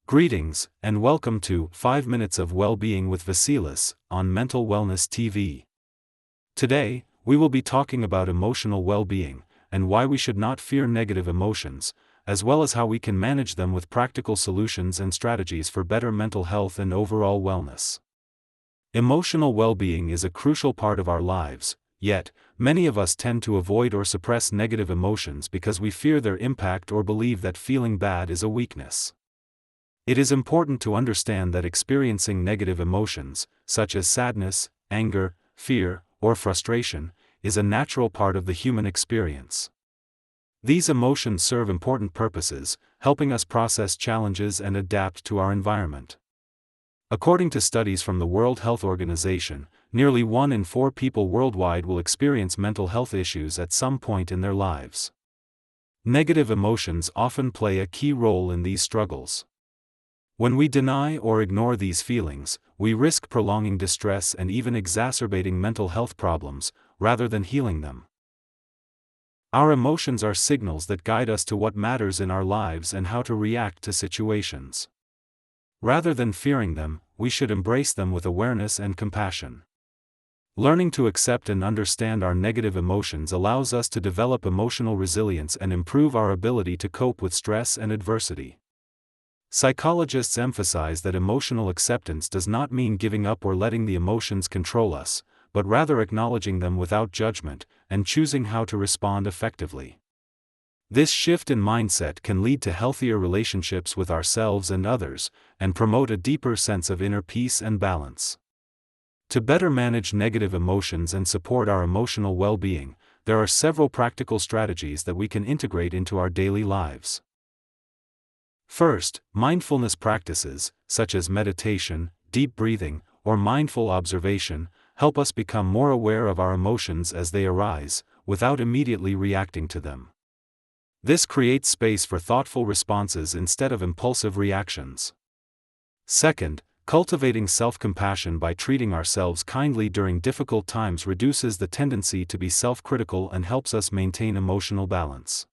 Greetings, and welcome to 5 Minutes of Wellbeing with Vasilis on Mental Wellness TV. Today, we will be talking about emotional well-being, and why we should not fear negative emotions, as well as how we can manage them with practical solutions and strategies for better mental health and overall wellness. Emotional well-being is a crucial part of our lives, yet, many of us tend to avoid or suppress negative emotions because we fear their impact or believe that feeling bad is a weakness. It is important to understand that experiencing negative emotions, such as sadness, anger, fear, or frustration, is a natural part of the human experience. These emotions serve important purposes, helping us process challenges and adapt to our environment. According to studies from the World Health Organization, nearly 1 in 4 people worldwide will experience mental health issues at some point in their lives. Negative emotions often play a key role in these struggles. When we deny or ignore these feelings, we risk prolonging distress and even exacerbating mental health problems, rather than healing them. Our emotions are signals that guide us to what matters in our lives and how to react to situations. Rather than fearing them, we should embrace them with awareness and compassion. Learning to accept and understand our negative emotions allows us to develop emotional resilience and improve our ability to cope with stress and adversity. Psychologists emphasize that emotional acceptance does not mean giving up or letting the emotions control us, but rather acknowledging them without judgment, and choosing how to respond effectively. This shift in mindset can lead to healthier relationships with ourselves and others, and promote a deeper sense of inner peace and balance. To better manage negative emotions and support our emotional well-being, there are several practical strategies that we can integrate into our daily lives. First, mindfulness practices, such as meditation, deep breathing, or mindful observation, help us become more aware of our emotions as they arise, without immediately reacting to them. This creates space for thoughtful responses instead of impulsive reactions. Second, cultivating self-compassion by treating ourselves kindly during difficult times reduces the tendency to be self-critical and helps us maintain emotional balance.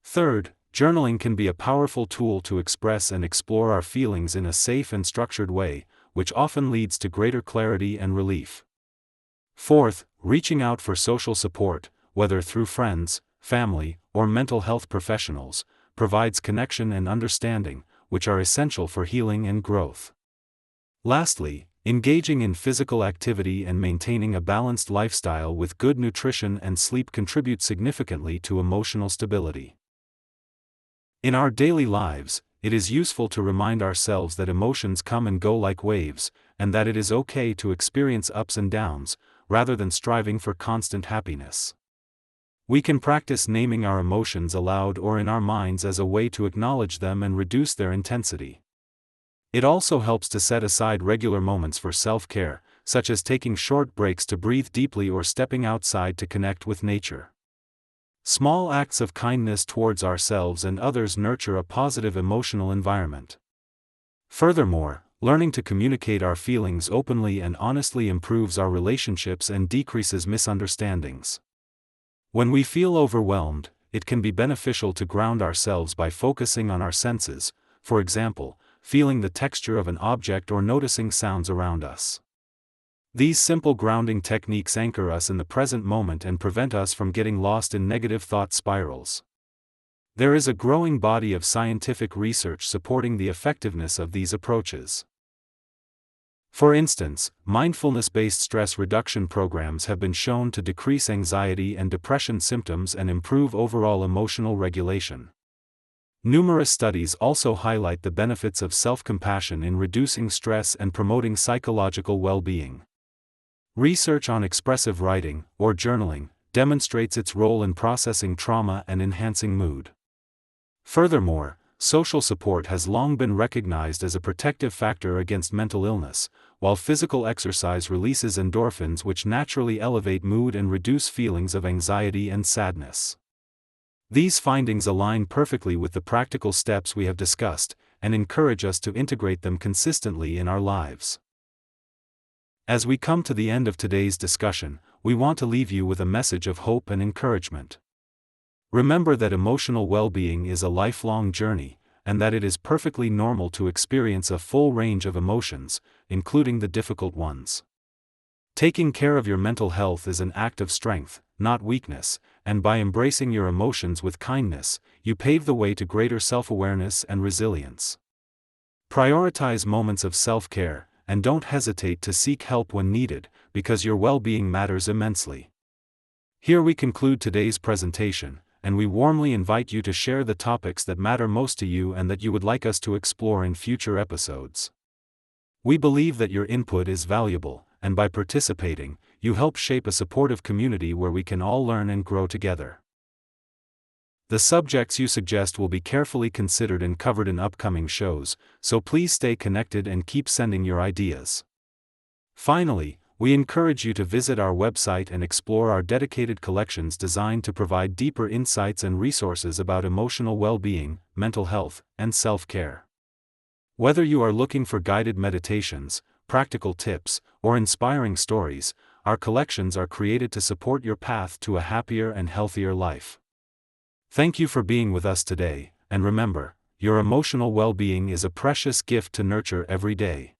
Third, journaling can be a powerful tool to express and explore our feelings in a safe and structured way, which often leads to greater clarity and relief. Fourth, reaching out for social support, whether through friends, family, or mental health professionals, provides connection and understanding, which are essential for healing and growth. Lastly, engaging in physical activity and maintaining a balanced lifestyle with good nutrition and sleep contribute significantly to emotional stability. In our daily lives, it is useful to remind ourselves that emotions come and go like waves, and that it is okay to experience ups and downs, rather than striving for constant happiness. We can practice naming our emotions aloud or in our minds as a way to acknowledge them and reduce their intensity. It also helps to set aside regular moments for self-care, such as taking short breaks to breathe deeply or stepping outside to connect with nature. Small acts of kindness towards ourselves and others nurture a positive emotional environment. Furthermore, learning to communicate our feelings openly and honestly improves our relationships and decreases misunderstandings. When we feel overwhelmed, it can be beneficial to ground ourselves by focusing on our senses, for example, feeling the texture of an object or noticing sounds around us. These simple grounding techniques anchor us in the present moment and prevent us from getting lost in negative thought spirals. There is a growing body of scientific research supporting the effectiveness of these approaches. For instance, mindfulness-based stress reduction programs have been shown to decrease anxiety and depression symptoms and improve overall emotional regulation. Numerous studies also highlight the benefits of self-compassion in reducing stress and promoting psychological well-being. Research on expressive writing, or journaling, demonstrates its role in processing trauma and enhancing mood. Furthermore, social support has long been recognized as a protective factor against mental illness, while physical exercise releases endorphins which naturally elevate mood and reduce feelings of anxiety and sadness. These findings align perfectly with the practical steps we have discussed, and encourage us to integrate them consistently in our lives. As we come to the end of today's discussion, we want to leave you with a message of hope and encouragement. Remember that emotional well-being is a lifelong journey, and that it is perfectly normal to experience a full range of emotions, including the difficult ones. Taking care of your mental health is an act of strength, not weakness, and by embracing your emotions with kindness, you pave the way to greater self-awareness and resilience. Prioritize moments of self-care, and don't hesitate to seek help when needed, because your well-being matters immensely. Here we conclude today's presentation, and we warmly invite you to share the topics that matter most to you and that you would like us to explore in future episodes. We believe that your input is valuable, and by participating, you help shape a supportive community where we can all learn and grow together. The subjects you suggest will be carefully considered and covered in upcoming shows, so please stay connected and keep sending your ideas. Finally, we encourage you to visit our website and explore our dedicated collections designed to provide deeper insights and resources about emotional well-being, mental health, and self-care. Whether you are looking for guided meditations, practical tips, or inspiring stories, our collections are created to support your path to a happier and healthier life. Thank you for being with us today, and remember, your emotional well-being is a precious gift to nurture every day.